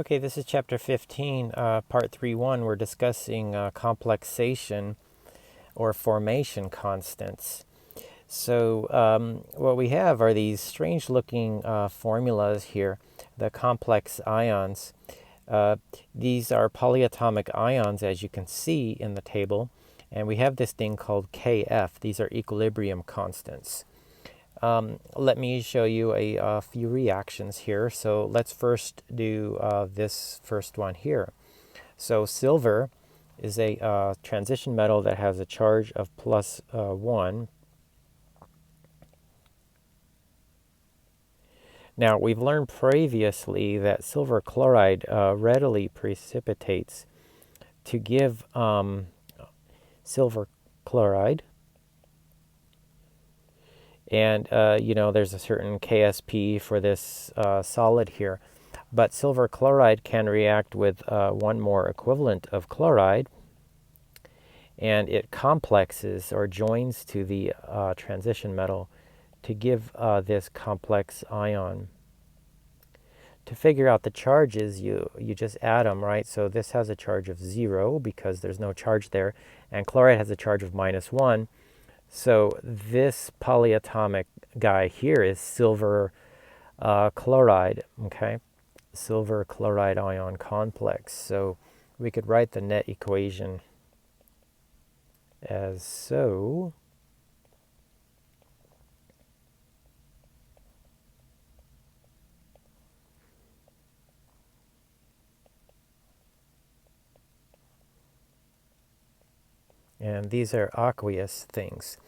Okay, this is chapter 15, part 3.1. We're discussing complexation or formation constants. So what we have are these strange-looking formulas here, the complex ions. These are polyatomic ions, as you can see in the table, and we have this thing called Kf. These are equilibrium constants. Let me show you a few reactions here. So let's first do this first one here. So silver is a transition metal that has a charge of plus 1. Now, we've learned previously that silver chloride readily precipitates to give silver chloride. And, there's a certain KSP for this solid here. But silver chloride can react with one more equivalent of chloride. And it complexes or joins to the transition metal to give this complex ion. To figure out the charges, you just add them, right? So this has a charge of 0 because there's no charge there. And chloride has a charge of -1. So this polyatomic guy here is silver chloride, okay? Silver chloride ion complex. So we could write the net equation as so. And these are aqueous things.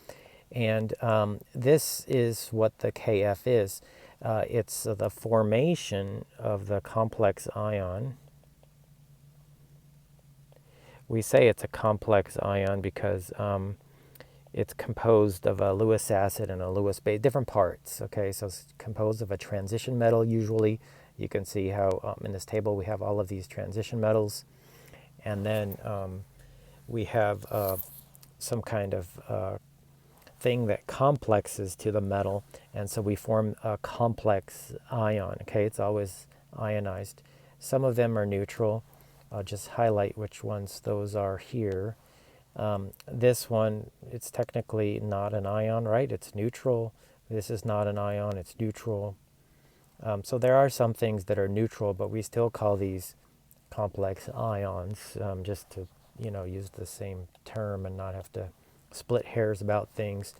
And this is what the Kf is. It's the formation of the complex ion. We say it's a complex ion because it's composed of a Lewis acid and a Lewis base, different parts. Okay, so it's composed of a transition metal usually. You can see how in this table we have all of these transition metals. And then we have some kind of thing that complexes to the metal, and so we form a complex ion. Okay, it's always ionized. Some of them are neutral. I'll just highlight which ones those are here. This one, it's technically not an ion, right? It's neutral. This is not an ion, it's neutral. So there are some things that are neutral, but we still call these complex ions, just to use the same term and not have to split hairs about things.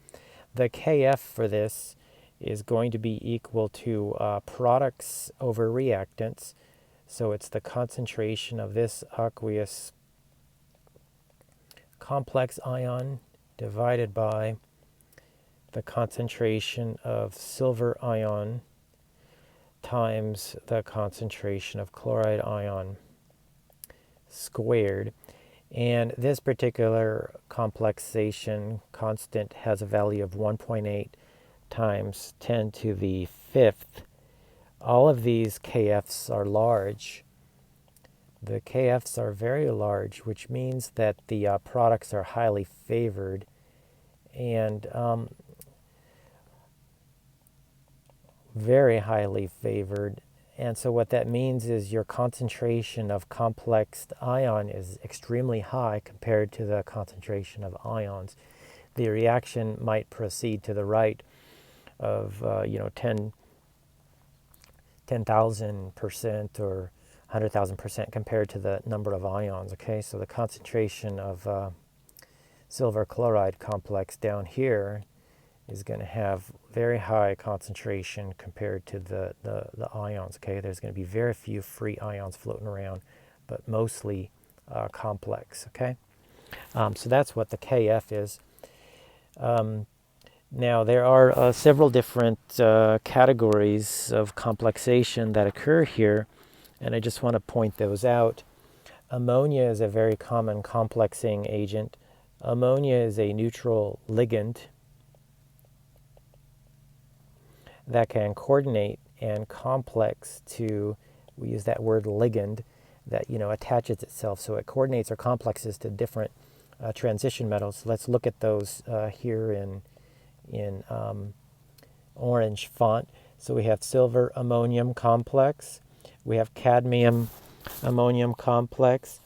The Kf for this is going to be equal to products over reactants. So it's the concentration of this aqueous complex ion divided by the concentration of silver ion times the concentration of chloride ion squared. And this particular complexation constant has a value of 1.8 times 10 to the 5th. All of these Kf's are large. The Kf's are very large, which means that the products are highly favored. And very highly favored. And so what that means is your concentration of complex ion is extremely high compared to the concentration of ions. The reaction might proceed to the right of 10,000% or 100,000% compared to the number of ions. Okay, so the concentration of silver chloride complex down here is going to have very high concentration compared to the ions. Okay, there's going to be very few free ions floating around, but mostly complex. Okay, so that's what the Kf is. Now there are several different categories of complexation that occur here, and I just want to point those out. Ammonia is a very common complexing agent. Ammonia is a neutral ligand that can coordinate and complex to, we use that word ligand, that attaches itself. So it coordinates or complexes to different transition metals. Let's look at those here in orange font. So we have silver ammonium complex. We have cadmium ammonium complex.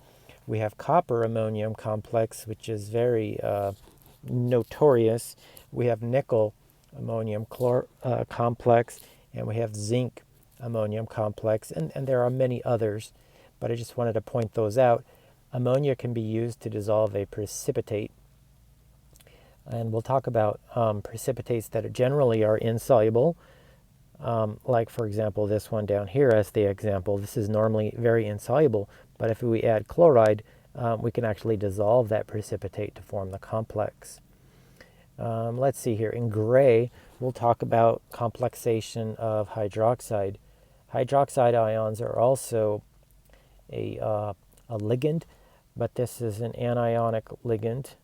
We have copper ammonium complex, which is very notorious. We have nickel ammonium complex, and we have zinc ammonium complex, and there are many others, but I just wanted to point those out. Ammonia can be used to dissolve a precipitate, and we'll talk about precipitates that generally are insoluble, like for example this one down here as the example. This is normally very insoluble, but if we add chloride, we can actually dissolve that precipitate to form the complex. Let's see here. In gray, we'll talk about complexation of hydroxide. Hydroxide ions are also a ligand, but this is an anionic ligand.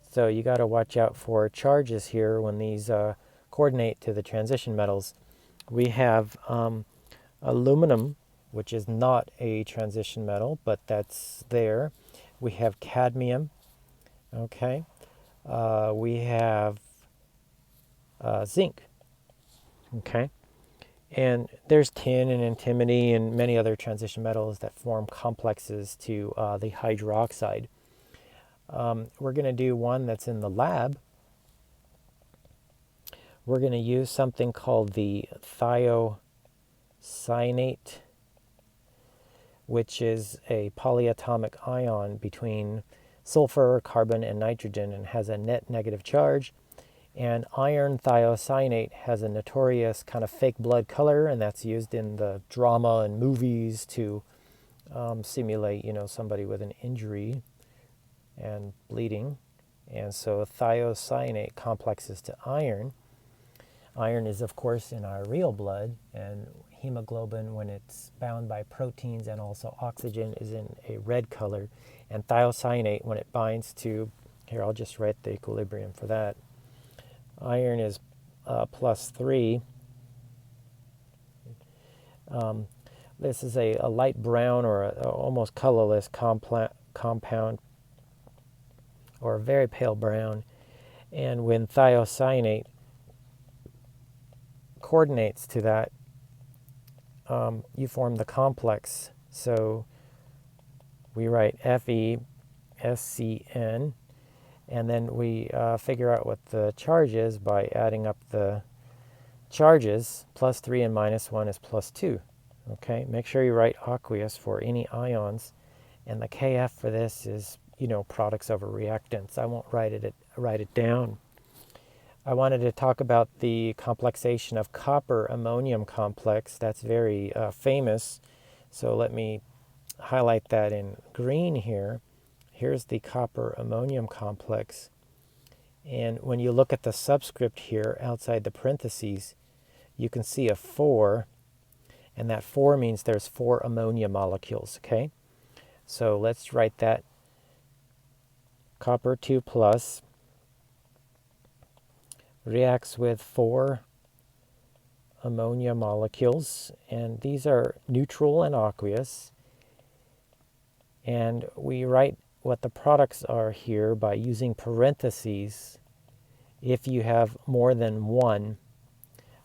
So you got to watch out for charges here when these coordinate to the transition metals. We have aluminum, which is not a transition metal, but that's there. We have cadmium, okay. We have zinc, okay. And there's tin and antimony and many other transition metals that form complexes to the hydroxide. We're going to do one that's in the lab. We're going to use something called the thiocyanate, which is a polyatomic ion between sulfur, carbon, and nitrogen, and has a net negative charge. And iron thiocyanate has a notorious kind of fake blood color, and that's used in the drama and movies to simulate, somebody with an injury and bleeding. And so thiocyanate complexes to iron. Iron is, of course, in our real blood, and hemoglobin, when it's bound by proteins and also oxygen, is in a red color. And thiocyanate, when it binds to, here I'll just write the equilibrium for that. Iron is +3. This is a light brown or almost colorless compound, or a very pale brown. And when thiocyanate coordinates to that, you form the complex. So we write FeSCN, and then we figure out what the charge is by adding up the charges. +3 and -1 is +2. Okay, make sure you write aqueous for any ions, and the Kf for this is, products over reactants. I won't write it down. I wanted to talk about the complexation of copper ammonium complex. That's very famous. So let me highlight that in green here. Here's the copper ammonium complex. And when you look at the subscript here outside the parentheses, you can see a 4. And that 4 means there's 4 ammonia molecules, okay? So let's write that. Copper 2 plus reacts with 4 ammonia molecules, and these are neutral and aqueous. And we write what the products are here by using parentheses if you have more than one.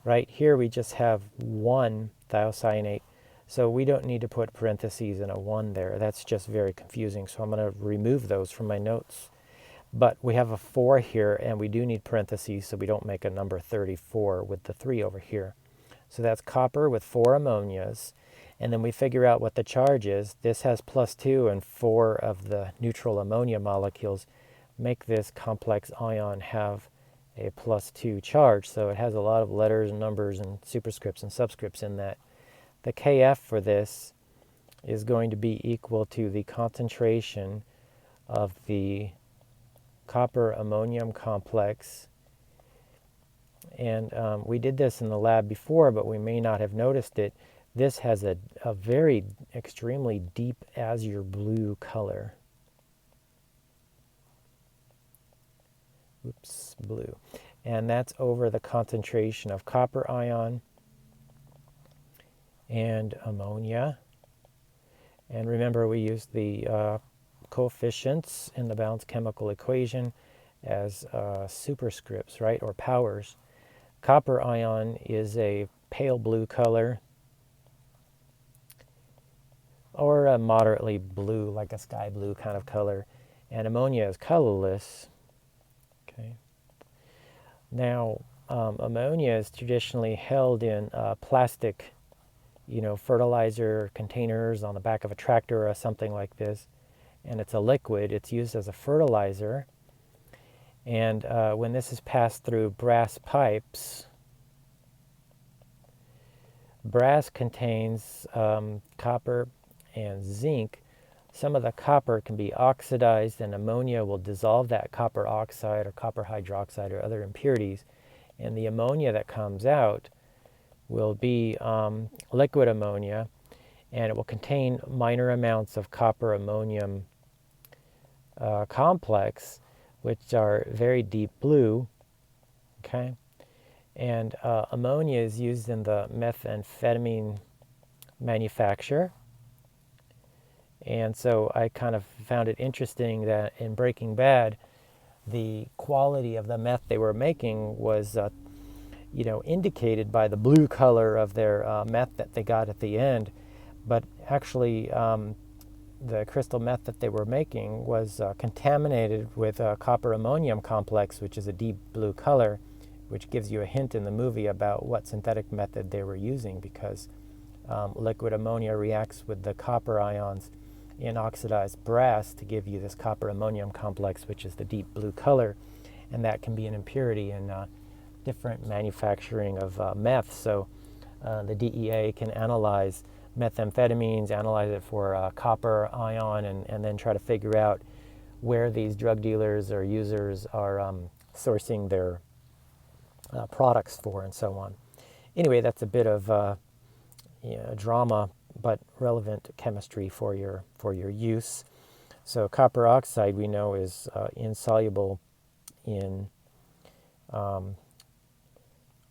Right here we just have 1 thiocyanate, so we don't need to put parentheses and a 1 there. That's just very confusing, so I'm going to remove those from my notes. But we have a 4 here, and we do need parentheses so we don't make a number 34 with the 3 over here. So that's copper with 4 ammonias, and then we figure out what the charge is. This has +2, and 4 of the neutral ammonia molecules make this complex ion have a +2 charge. So it has a lot of letters and numbers and superscripts and subscripts in that. The Kf for this is going to be equal to the concentration of the copper ammonium complex. And we did this in the lab before, but we may not have noticed it. This has a very extremely deep azure blue color. Oops, blue. And that's over the concentration of copper ion and ammonia. And remember, we used the coefficients in the balanced chemical equation as superscripts, right, or powers. Copper ion is a pale blue color, or a moderately blue, like a sky blue kind of color. And ammonia is colorless. Okay. Now, ammonia is traditionally held in plastic, fertilizer containers on the back of a tractor or something like this. And it's a liquid. It's used as a fertilizer. And when this is passed through brass pipes, brass contains copper and zinc. Some of the copper can be oxidized, and ammonia will dissolve that copper oxide or copper hydroxide or other impurities. And the ammonia that comes out will be liquid ammonia, and it will contain minor amounts of copper ammonium complex, which are very deep blue. Okay, and ammonia is used in the methamphetamine manufacture. And so I kind of found it interesting that in Breaking Bad, the quality of the meth they were making was, indicated by the blue color of their meth that they got at the end. But actually, the crystal meth that they were making was contaminated with a copper ammonium complex, which is a deep blue color, which gives you a hint in the movie about what synthetic method they were using, because liquid ammonia reacts with the copper ions in oxidized brass to give you this copper ammonium complex, which is the deep blue color, and that can be an impurity in different manufacturing of meth. So the DEA can analyze methamphetamines, analyze it for copper ion, and then try to figure out where these drug dealers or users are sourcing their products for, and so on. Anyway, that's a bit of drama, but relevant chemistry for your use. So copper oxide, we know, is insoluble in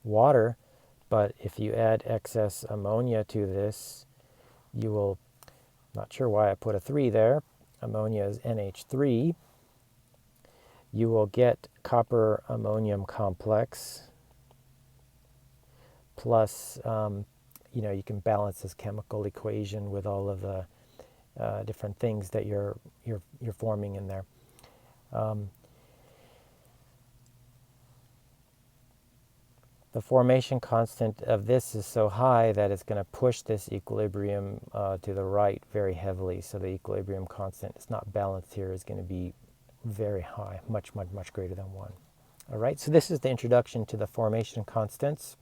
water, but if you add excess ammonia to this, you will, not sure why I put a 3 there, ammonia is NH3, you will get copper ammonium complex plus you can balance this chemical equation with all of the different things that you're forming in there. The formation constant of this is so high that it's going to push this equilibrium to the right very heavily. So the equilibrium constant is not balanced here, is going to be very high, much, much, much greater than 1. All right, so this is the introduction to the formation constants.